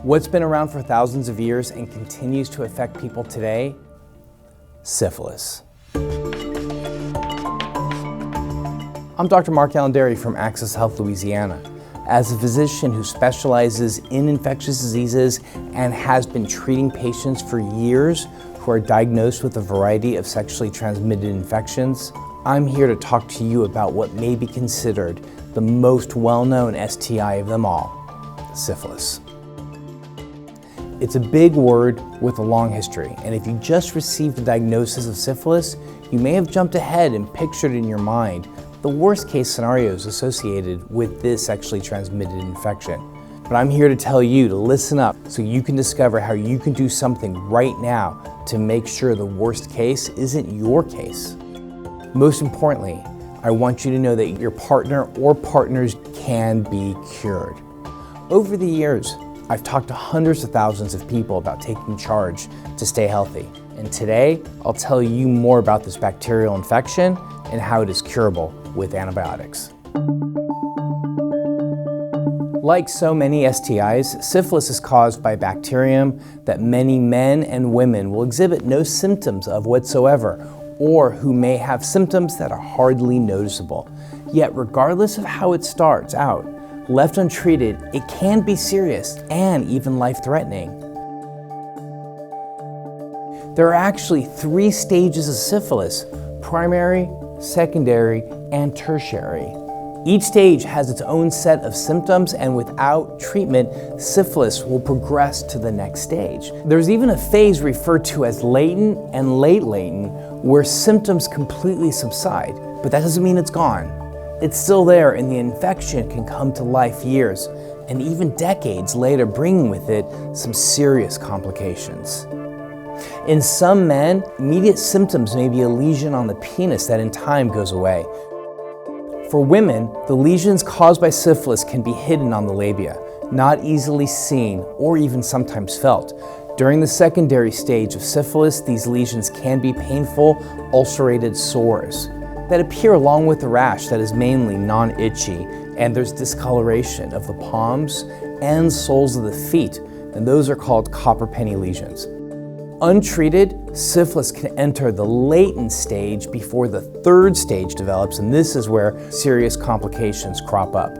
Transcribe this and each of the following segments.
What's been around for thousands of years and continues to affect people today? Syphilis. I'm Dr. MarkAlain Déry from Access Health, Louisiana. As a physician who specializes in infectious diseases and has been treating patients for years who are diagnosed with a variety of sexually transmitted infections, I'm here to talk to you about what may be considered the most well-known STI of them all, syphilis. It's a big word with a long history, and if you just received a diagnosis of syphilis, you may have jumped ahead and pictured in your mind the worst case scenarios associated with this sexually transmitted infection. But I'm here to tell you to listen up so you can discover how you can do something right now to make sure the worst case isn't your case. Most importantly, I want you to know that your partner or partners can be cured. Over the years, I've talked to hundreds of thousands of people about taking charge to stay healthy. And today, I'll tell you more about this bacterial infection and how it is curable with antibiotics. Like so many STIs, syphilis is caused by a bacterium that many men and women will exhibit no symptoms of whatsoever, or who may have symptoms that are hardly noticeable. Yet regardless of how it starts out, left untreated, it can be serious and even life-threatening. There are actually 3 stages of syphilis: primary, secondary, and tertiary. Each stage has its own set of symptoms, and without treatment, syphilis will progress to the next stage. There's even a phase referred to as latent and late latent, where symptoms completely subside, but that doesn't mean it's gone. It's still there, and the infection can come to life years and even decades later, bringing with it some serious complications. In some men, immediate symptoms may be a lesion on the penis that in time goes away. For women, the lesions caused by syphilis can be hidden on the labia, not easily seen or even sometimes felt. During the secondary stage of syphilis, these lesions can be painful, ulcerated sores that appear along with the rash that is mainly non-itchy, and there's discoloration of the palms and soles of the feet, and those are called copper penny lesions. Untreated, syphilis can enter the latent stage before the 3rd stage develops, and this is where serious complications crop up.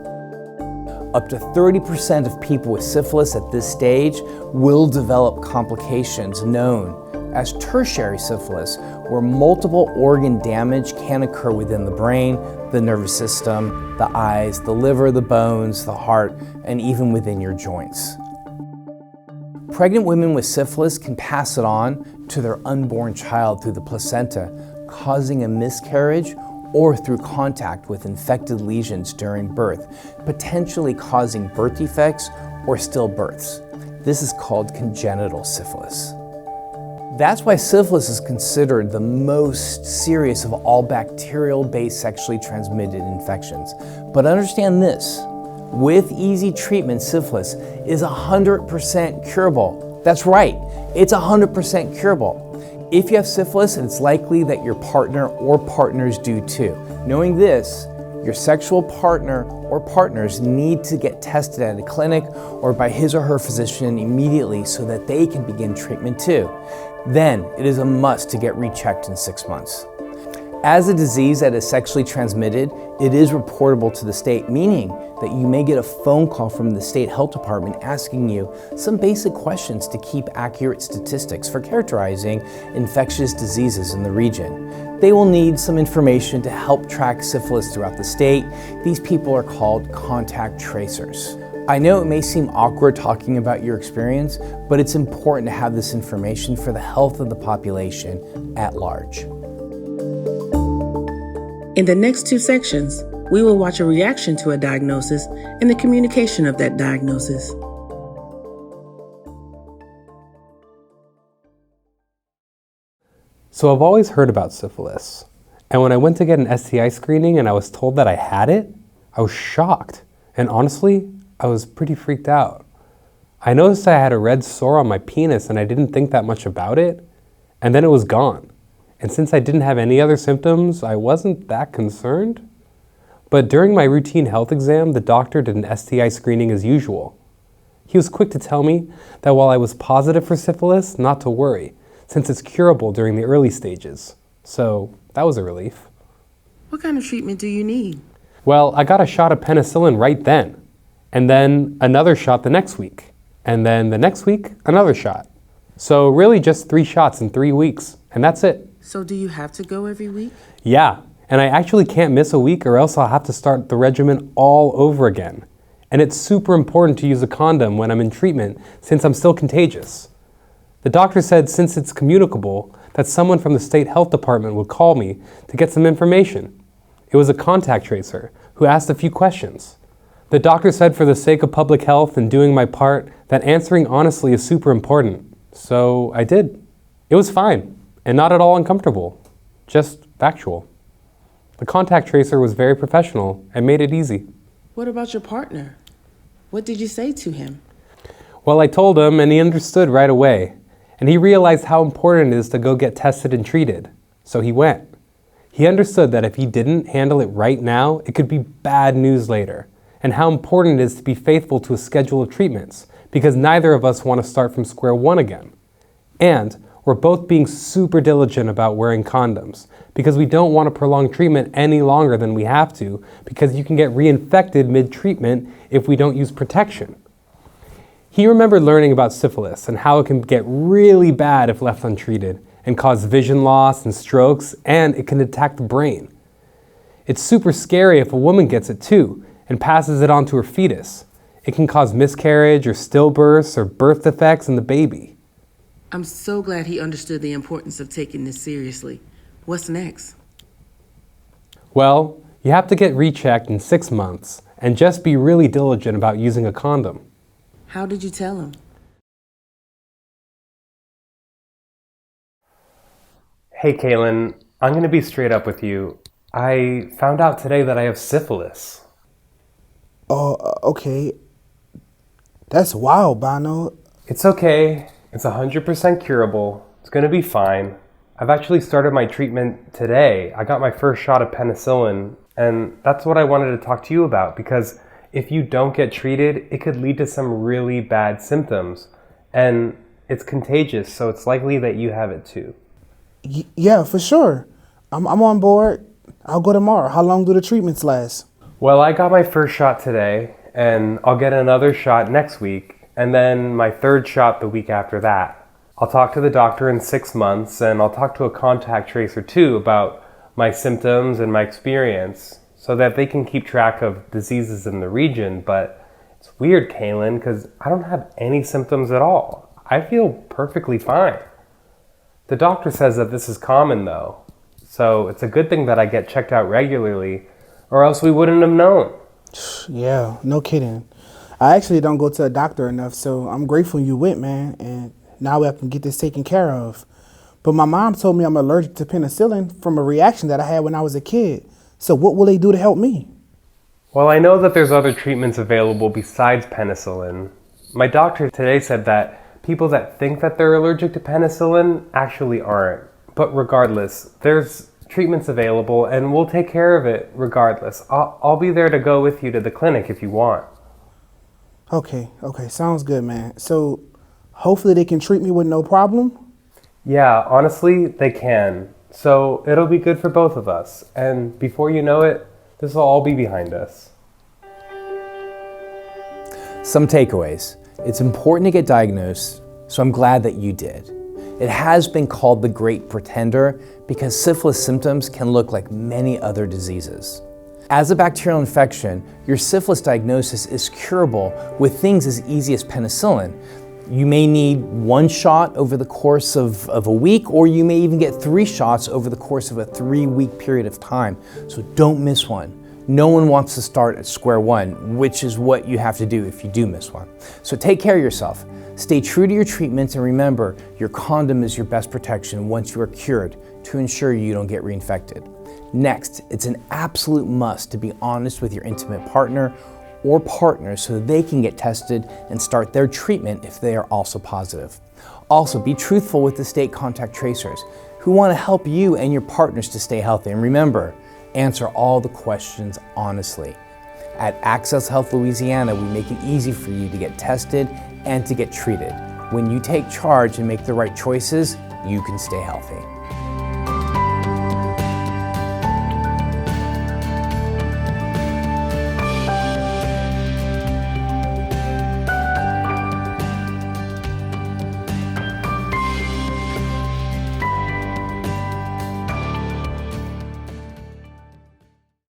Up to 30% of people with syphilis at this stage will develop complications known as tertiary syphilis, where multiple organ damage can occur within the brain, the nervous system, the eyes, the liver, the bones, the heart, and even within your joints. Pregnant women with syphilis can pass it on to their unborn child through the placenta, causing a miscarriage, or through contact with infected lesions during birth, potentially causing birth defects or stillbirths. This is called congenital syphilis. That's why syphilis is considered the most serious of all bacterial-based sexually transmitted infections. But understand this, with easy treatment, syphilis is 100% curable. That's right, it's 100% curable. If you have syphilis, it's likely that your partner or partners do too. Knowing this, your sexual partner or partners need to get tested at a clinic or by his or her physician immediately so that they can begin treatment too. Then, it is a must to get rechecked in 6 months. As a disease that is sexually transmitted, it is reportable to the state, meaning that you may get a phone call from the state health department asking you some basic questions to keep accurate statistics for characterizing infectious diseases in the region. They will need some information to help track syphilis throughout the state. These people are called contact tracers. I know it may seem awkward talking about your experience, but it's important to have this information for the health of the population at large. In the next 2 sections, we will watch a reaction to a diagnosis and the communication of that diagnosis. So I've always heard about syphilis, and when I went to get an STI screening and I was told that I had it, I was shocked, and honestly, I was pretty freaked out. I noticed I had a red sore on my penis and I didn't think that much about it, and then it was gone. And since I didn't have any other symptoms, I wasn't that concerned. But during my routine health exam, the doctor did an STI screening as usual. He was quick to tell me that while I was positive for syphilis, not to worry, since it's curable during the early stages. So that was a relief. What kind of treatment do you need? Well, I got a shot of penicillin right then, and then another shot the next week, and then the next week, another shot. So really just 3 shots in 3 weeks, and that's it. So do you have to go every week? Yeah, and I actually can't miss a week or else I'll have to start the regimen all over again. And it's super important to use a condom when I'm in treatment since I'm still contagious. The doctor said since it's communicable, that someone from the state health department would call me to get some information. It was a contact tracer who asked a few questions. The doctor said for the sake of public health and doing my part, that answering honestly is super important. So I did. It was fine and not at all uncomfortable, just factual. The contact tracer was very professional and made it easy. What about your partner? What did you say to him? Well, I told him and he understood right away. And he realized how important it is to go get tested and treated. So he went. He understood that if he didn't handle it right now, it could be bad news later. And how important it is to be faithful to a schedule of treatments, because neither of us want to start from square one again. And we're both being super diligent about wearing condoms, because we don't want to prolong treatment any longer than we have to, because you can get reinfected mid-treatment if we don't use protection. He remembered learning about syphilis and how it can get really bad if left untreated and cause vision loss and strokes, and it can attack the brain. It's super scary if a woman gets it too and passes it on to her fetus. It can cause miscarriage or stillbirths or birth defects in the baby. I'm so glad he understood the importance of taking this seriously. What's next? Well, you have to get rechecked in 6 months and just be really diligent about using a condom. How did you tell him? Hey Kaylin, I'm going to be straight up with you. I found out today that I have syphilis. Oh, okay. That's wild, Bono. It's okay. It's 100% curable. It's going to be fine. I've actually started my treatment today. I got my first shot of penicillin, and that's what I wanted to talk to you about, because if you don't get treated, it could lead to some really bad symptoms. And it's contagious, so it's likely that you have it too. Yeah, for sure. I'm on board. I'll go tomorrow. How long do the treatments last? Well, I got my first shot today, and I'll get another shot next week, and then my third shot the week after that. I'll talk to the doctor in 6 months, and I'll talk to a contact tracer too about my symptoms and my experience, so that they can keep track of diseases in the region. But it's weird, Kaylin, because I don't have any symptoms at all. I feel perfectly fine. The doctor says that this is common though, so it's a good thing that I get checked out regularly, or else we wouldn't have known. Yeah, no kidding. I actually don't go to a doctor enough, so I'm grateful you went, man, and now I can get this taken care of. But my mom told me I'm allergic to penicillin from a reaction that I had when I was a kid. So what will they do to help me? Well, I know that there's other treatments available besides penicillin. My doctor today said that people that think that they're allergic to penicillin actually aren't. But regardless, there's treatments available and we'll take care of it regardless. I'll be there to go with you to the clinic if you want. Okay, sounds good, man. So hopefully they can treat me with no problem? Yeah, honestly, they can. So it'll be good for both of us. And before you know it, this will all be behind us. Some takeaways. It's important to get diagnosed, so I'm glad that you did. It has been called the great pretender because syphilis symptoms can look like many other diseases. As a bacterial infection, your syphilis diagnosis is curable with things as easy as penicillin. You may need 1 shot over the course of a week, or you may even get 3 shots over the course of a 3-week period of time. So don't miss one. No one wants to start at square one, which is what you have to do if you do miss one. So take care of yourself. Stay true to your treatments, and remember, your condom is your best protection once you are cured to ensure you don't get reinfected. Next, it's an absolute must to be honest with your intimate partner or partners so they can get tested and start their treatment if they are also positive. Also, be truthful with the state contact tracers who want to help you and your partners to stay healthy. And remember, answer all the questions honestly. At Access Health Louisiana, we make it easy for you to get tested and to get treated. When you take charge and make the right choices, you can stay healthy.